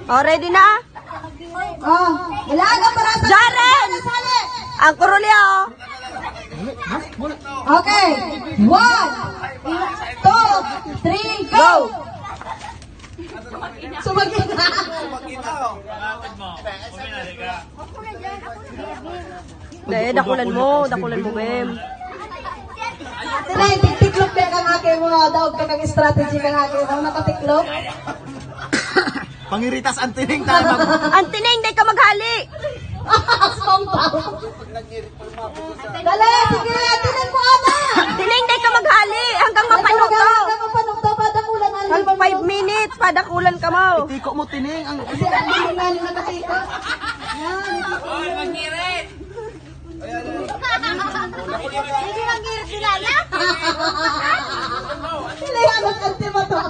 O, ready na? Oh, ilaga para sa Jaren! Ang kurulya, oh. Okay. 1, 2, 3, go! Sumagin na. Dahil, dakulan mo, Bem. Tinay, tiklop ka kang aking mo. Daog ka kang strategy kang aking mo. Nakatiklop. Pangiritas ang tining tama. Ang tining, di ka maghali. Sompaw. Dali, sige. Tinan mo, ama. Tining, di ka maghali. Hanggang mapanuto. Hanggang mapanuto. Padakulan ang Hang 5 minutes, padakulan ka mo. Tiko mo tining ang Kasi ang hindi nga nila nakatiko. Yan. Hindi mag-irit sila, ya? Sila yan ang kanti mo to.